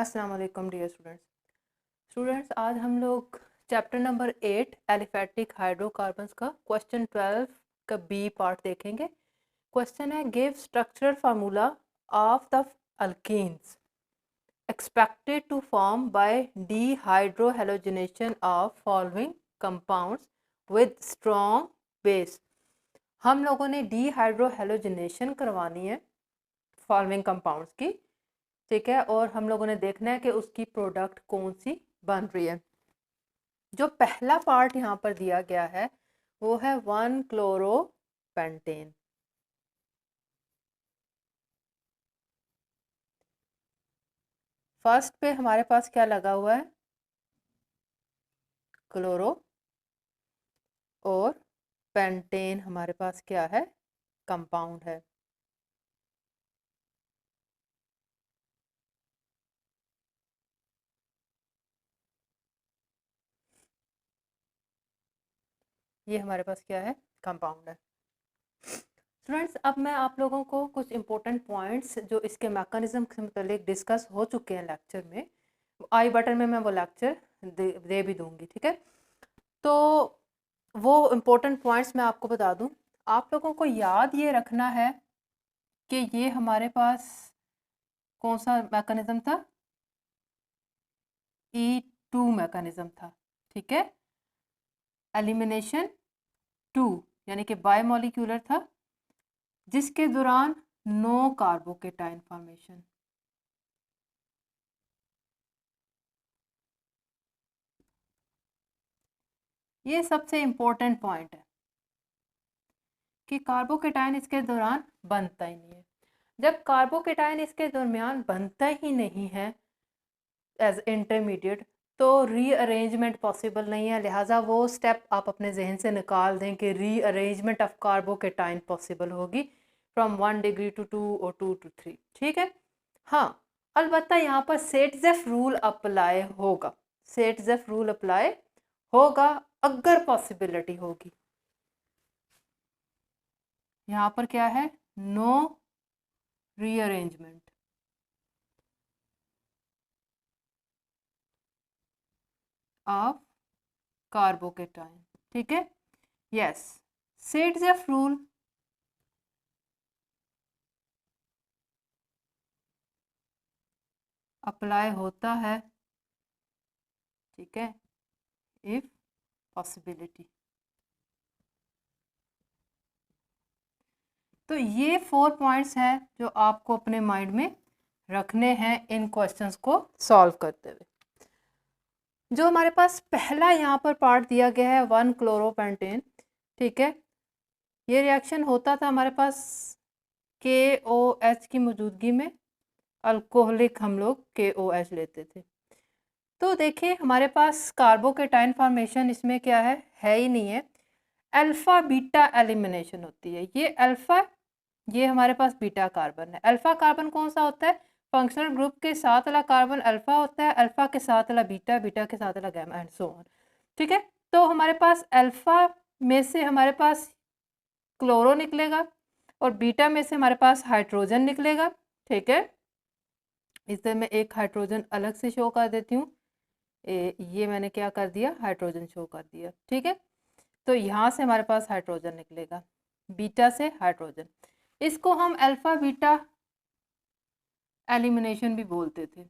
अस्सलाम वालेकुम dear students आज हम लोग चैप्टर नंबर 8 एलिफेटिक हाइड्रोकार्बन्स का क्वेश्चन 12 का बी पार्ट देखेंगे। क्वेश्चन है give structural formula of the alkenes expected to form by dehydrohalogenation of following compounds with strong base. हम लोगों ने डीहाइड्रोहेलोजिनेशन करवानी है फॉलोइंग कंपाउंड्स की, ठीक है, और हम लोगों ने देखना है कि उसकी प्रोडक्ट कौन सी बन रही है। जो पहला पार्ट यहाँ पर दिया गया है वो है 1-क्लोरोपेंटेन। फर्स्ट पे हमारे पास क्या लगा हुआ है, क्लोरो, और पेंटेन हमारे पास क्या है, कंपाउंड है। ये हमारे पास क्या है, कंपाउंड है। स्टूडेंट्स अब मैं आप लोगों को कुछ इंपॉर्टेंट पॉइंट्स जो इसके मैकेनिज्म से मुतालिक डिस्कस हो चुके हैं लेक्चर में, आई बटन में मैं वो लेक्चर दे भी दूंगी, ठीक है। तो वो इम्पोर्टेंट पॉइंट्स मैं आपको बता दूं। आप लोगों को याद ये रखना है कि ये हमारे पास कौन सा मैकेनिज्म था, E2 मैकेनिज्म था, ठीक है। एलिमिनेशन 2 यानी कि बायोमोलिक्यूलर था, जिसके दौरान नो कार्बोकेटाइन फॉर्मेशन। ये सबसे इम्पोर्टेंट पॉइंट है कि कार्बोकेटाइन इसके दौरान बनता ही नहीं है। जब कार्बोकेटाइन इसके दरमियान बनता ही नहीं है एज इंटरमीडिएट, तो रीअरेंजमेंट पॉसिबल नहीं है। लिहाजा वो स्टेप आप अपने जहन से निकाल दें कि रीअरेंजमेंट ऑफ कार्बोकेटाइन पॉसिबल होगी फ्रॉम 1 डिग्री टू 2 और 2 to 3, ठीक है। हाँ, अलबत्ता यहाँ पर सेटजेफ रूल अप्लाई होगा, सेटजेफ रूल अप्लाई होगा अगर पॉसिबिलिटी होगी। यहाँ पर क्या है, नो रीअरेंजमेंट, ऑफ कार्बोकेटाइन, ठीक है। यस, सेटजेफ रूल अप्लाई होता है, ठीक है, इफ पॉसिबिलिटी। तो ये 4 पॉइंट्स हैं जो आपको अपने माइंड में रखने हैं इन क्वेश्चंस को सॉल्व करते हुए। जो हमारे पास पहला यहाँ पर पार्ट दिया गया है 1-क्लोरोपेंटेन, ठीक है, ये रिएक्शन होता था हमारे पास KOH की मौजूदगी में, अल्कोहलिक हम लोग KOH लेते थे। तो देखिए हमारे पास कार्बोकेटाइन फॉर्मेशन इसमें क्या है ही नहीं है। अल्फा बीटा एलिमिनेशन होती है। ये अल्फा, ये हमारे पास बीटा कार्बन है। अल्फा कार्बन कौन सा होता है, फंक्शनल ग्रुप के साथ वाला कार्बन अल्फा होता है, अल्फा के साथ वाला बीटा, बीटा के साथ वाला गैमा एंड सो ऑन, ठीक है। तो हमारे पास अल्फा में से हमारे पास क्लोरो निकलेगा और बीटा में से हमारे पास हाइड्रोजन निकलेगा, ठीक है। इसे मैं एक हाइड्रोजन अलग से शो कर देती हूँ, ये मैंने क्या कर दिया, हाइड्रोजन शो कर दिया, ठीक है। तो यहाँ से हमारे पास हाइड्रोजन निकलेगा, बीटा से हाइड्रोजन। इसको हम अल्फा बीटा एलिमिनेशन भी बोलते थे,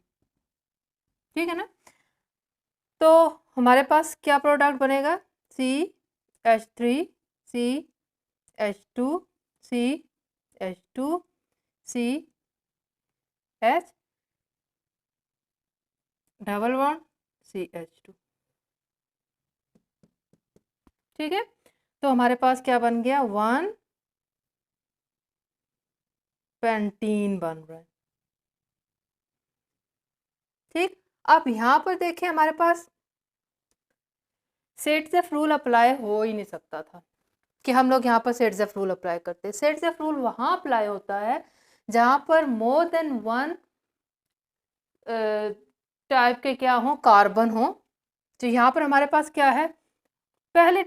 ठीक है ना। तो हमारे पास क्या प्रोडक्ट बनेगा, CH3 CH2 CH2 CH double bond CH2, ठीक है। तो हमारे पास क्या बन गया, 1 पेंटीन बन रहा है, ठीक। अब यहाँ पर देखें हमारे पास सेटजेफ रूल अप्लाई हो ही नहीं सकता था कि हम लोग यहाँ पर सेटजेफ रूल अप्लाई करते हैं। सेटजेफ रूल वहाँ अप्लाई होता है जहाँ पर मोर देन 1 टाइप के क्या हो, कार्बन हो। तो यहाँ पर हमारे पास क्या है, पहले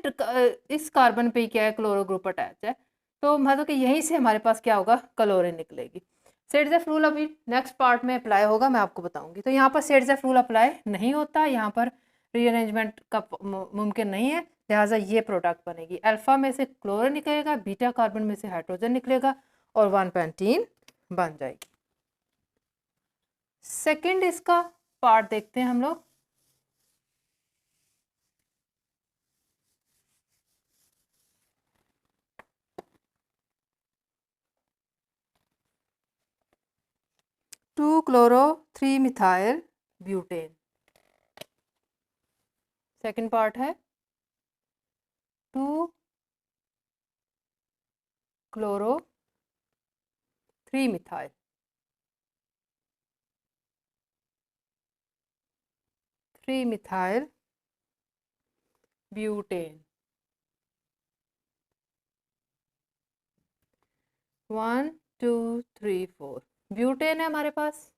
इस कार्बन पे क्या है, क्लोरो ग्रुप अटैच है, तो मतलब कि यहीं से हमारे पास क्या होगा, क्लोरीन निकलेगी। सेडजेफ रूल अभी नेक्स्ट पार्ट में अप्लाई होगा, मैं आपको बताऊंगी। तो यहाँ पर सेडजेफ रूल अप्लाई नहीं होता, यहाँ पर रीअरेंजमेंट का मुमकिन नहीं है, लिहाजा ये प्रोडक्ट बनेगी। अल्फा में से क्लोरीन निकलेगा, बीटा कार्बन में से हाइड्रोजन निकलेगा और 1 पेंटीन बन जाएगी। सेकंड इसका पार्ट देखते हैं हम लोग। Two chloro 3 methyl butane. Second part है 2 क्लोरो 3 मिथाइल ब्यूटेन। 1 2 3 4 ब्यूटेन है हमारे पास,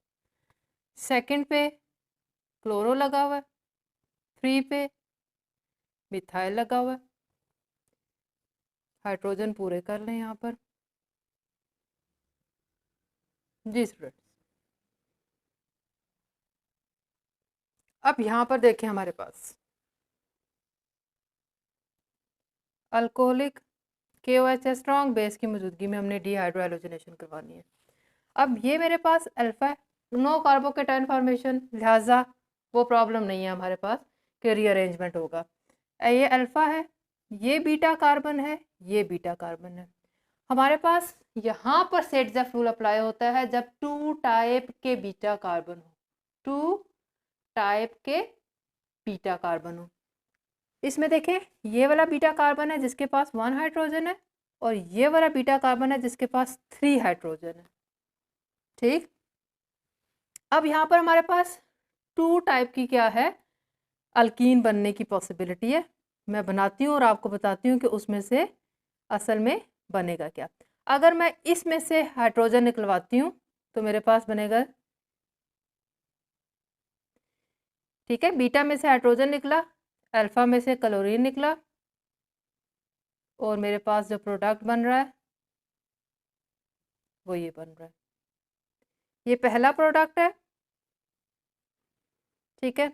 सेकंड पे क्लोरो लगा हुआ है, 3 पे मिथाइल लगा हुआ है। हाइड्रोजन पूरे कर लें यहाँ पर। जी स्टूडेंट्स, अब यहाँ पर देखें हमारे पास अल्कोहलिक KOH स्ट्रॉन्ग बेस की मौजूदगी में हमने डीहाइड्रोहाइड्रोजनेशन करवानी है। अब ये मेरे पास अल्फा है, नो कार्बोकेटाइन फॉर्मेशन, लिहाजा वो प्रॉब्लम नहीं है हमारे पास कि रीअरेंजमेंट होगा। ये अल्फा है, ये बीटा कार्बन है, ये बीटा कार्बन है। हमारे पास यहाँ पर सेडजेफ रूल अप्लाई होता है जब 2 टाइप के बीटा कार्बन हो, 2 टाइप के बीटा कार्बन हो। इसमें देखें, ये वाला बीटा कार्बन है जिसके पास 1 हाइड्रोजन है और ये वाला बीटा कार्बन है जिसके पास 3 हाइड्रोजन है। ठीक, अब यहाँ पर हमारे पास 2 टाइप की क्या है, अल्कीन बनने की पॉसिबिलिटी है। मैं बनाती हूँ और आपको बताती हूँ कि उसमें से असल में बनेगा क्या। अगर मैं इसमें से हाइड्रोजन निकलवाती हूँ तो मेरे पास बनेगा, ठीक है, बीटा में से हाइड्रोजन निकला, अल्फा में से क्लोरीन निकला और मेरे पास जो प्रोडक्ट बन रहा है वो ये बन रहा है। ये पहला प्रोडक्ट है, ठीक है।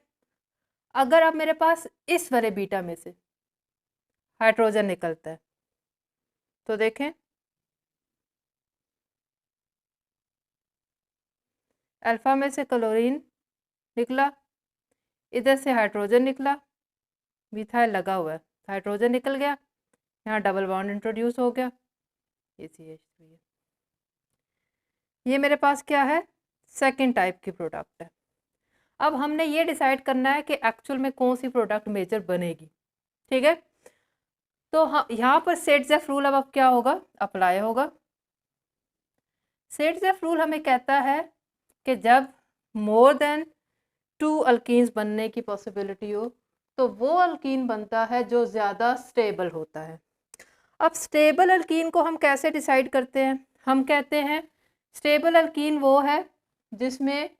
अगर अब मेरे पास इस वाले बीटा में से हाइड्रोजन निकलता है तो देखें, अल्फा में से क्लोरीन निकला, इधर से हाइड्रोजन निकला, मिथाइल लगा हुआ है, हाइड्रोजन निकल गया, यहाँ डबल बॉन्ड इंट्रोड्यूस हो गया, CH3। ये मेरे पास क्या है, सेकंड टाइप की प्रोडक्ट है। अब हमने ये डिसाइड करना है कि एक्चुअल में कौन सी प्रोडक्ट मेजर बनेगी, ठीक है। तो हाँ, यहाँ पर सेडजेफ रूल अब क्या होगा, अप्लाई होगा। सेडजेफ रूल हमें कहता है कि जब मोर देन 2 अल्कीन्स बनने की पॉसिबिलिटी हो तो वो अल्कीन बनता है जो ज़्यादा स्टेबल होता है। अब स्टेबल अल्कीन को हम कैसे डिसाइड करते हैं, हम कहते हैं स्टेबल अल्कीन वो है जिसमें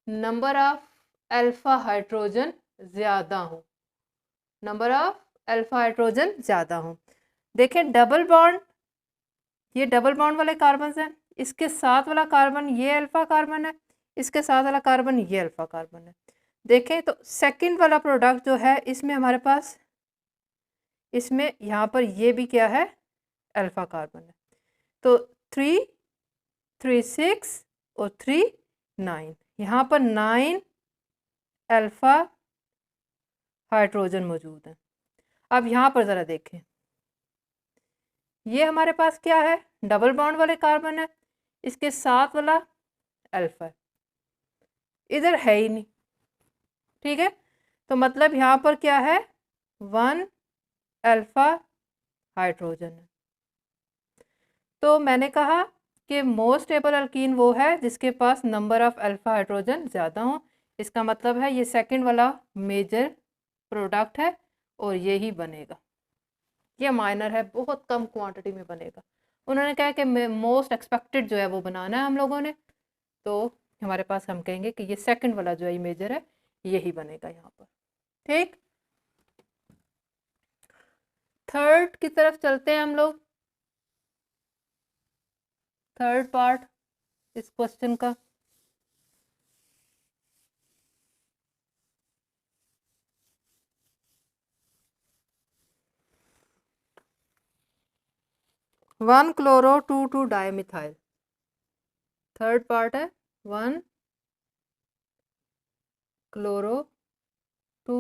नंबर ऑफ अल्फा हाइड्रोजन ज़्यादा हो, नंबर ऑफ अल्फा हाइड्रोजन ज़्यादा हो। देखें डबल बॉन्ड, ये डबल बॉन्ड वाले कार्बन हैं, इसके साथ वाला कार्बन ये अल्फा कार्बन है, इसके साथ वाला कार्बन ये अल्फा कार्बन है। देखें तो सेकंड वाला प्रोडक्ट जो है इसमें हमारे पास, इसमें यहाँ पर ये भी क्या है, अल्फा कार्बन है। तो 3 3 6 और 3 9, यहाँ पर 9 अल्फा हाइड्रोजन मौजूद है। अब यहाँ पर ज़रा देखें, ये हमारे पास क्या है, डबल बॉन्ड वाले कार्बन है, इसके साथ वाला अल्फा है, इधर है ही नहीं, ठीक है। तो मतलब यहाँ पर क्या है, 1 अल्फा हाइड्रोजन है। तो मैंने कहा कि मोस्ट स्टेबल अल्कीन वो है जिसके पास नंबर ऑफ अल्फा हाइड्रोजन ज़्यादा हो। इसका मतलब है ये सेकंड वाला मेजर प्रोडक्ट है और यही बनेगा। ये माइनर है, बहुत कम क्वांटिटी में बनेगा। उन्होंने कहा कि मोस्ट एक्सपेक्टेड जो है वो बनाना है हम लोगों ने, तो हमारे पास हम कहेंगे कि ये सेकंड वाला जो है मेजर है, यही बनेगा यहाँ पर। ठीक, थर्ड की तरफ चलते हैं हम लोग। थर्ड पार्ट इस क्वेश्चन का। One chloro two dimethyl, third part है one chloro two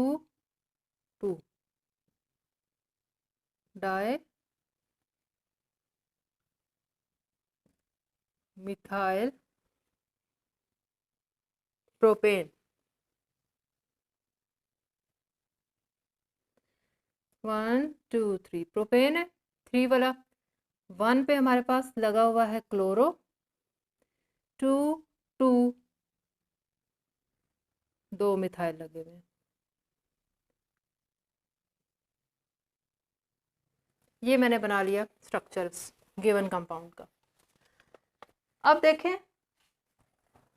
di methyl propane, 1 2 3 propane है, 3 वाला। 1 पे हमारे पास लगा हुआ है क्लोरो, 2 2 मिथाइल लगे हुए हैं। ये मैंने बना लिया स्ट्रक्चर्स गिवन कंपाउंड का। अब देखें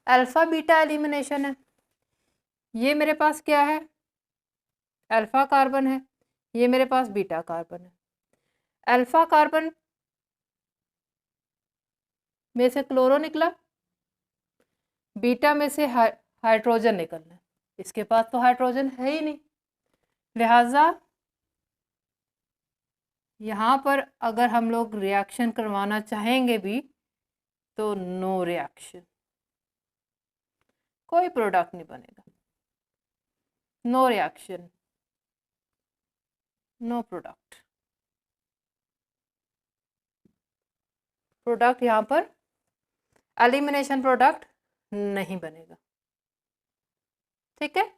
अल्फा बीटा एलिमिनेशन है। ये मेरे पास क्या है, अल्फा कार्बन है, ये मेरे पास बीटा कार्बन है। अल्फा कार्बन में से क्लोरो निकला, बीटा में से हाइड्रोजन निकलना है। इसके पास तो हाइड्रोजन है ही नहीं, लिहाजा यहाँ पर अगर हम लोग रिएक्शन करवाना चाहेंगे भी तो नो रिएक्शन, कोई प्रोडक्ट नहीं बनेगा, no reaction, no product. Product यहाँ पर एलिमिनेशन प्रोडक्ट नहीं बनेगा। ठीक है,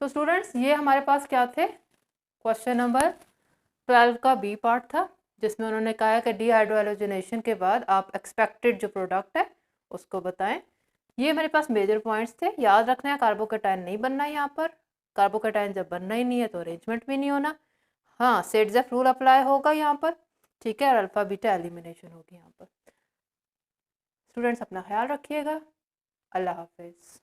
तो स्टूडेंट्स ये हमारे पास क्या थे, क्वेश्चन नंबर 12 का बी पार्ट था, जिसमें उन्होंने कहा कि डीहाइड्रोजनेशन के बाद आप एक्सपेक्टेड जो प्रोडक्ट है उसको बताएं। ये मेरे पास मेजर पॉइंट्स थे, याद रखना है कार्बोकेटाइन नहीं बनना है यहाँ पर। कार्बोकेटाइन जब बनना ही नहीं है तो अरेंजमेंट भी नहीं होना। हाँ, सेडजेफ रूल अप्लाई होगा यहाँ पर, ठीक है, और अल्फा बीटा एलिमिनेशन होगी यहाँ पर। स्टूडेंट्स अपना ख्याल रखिएगा, अल्लाह हाफिज़।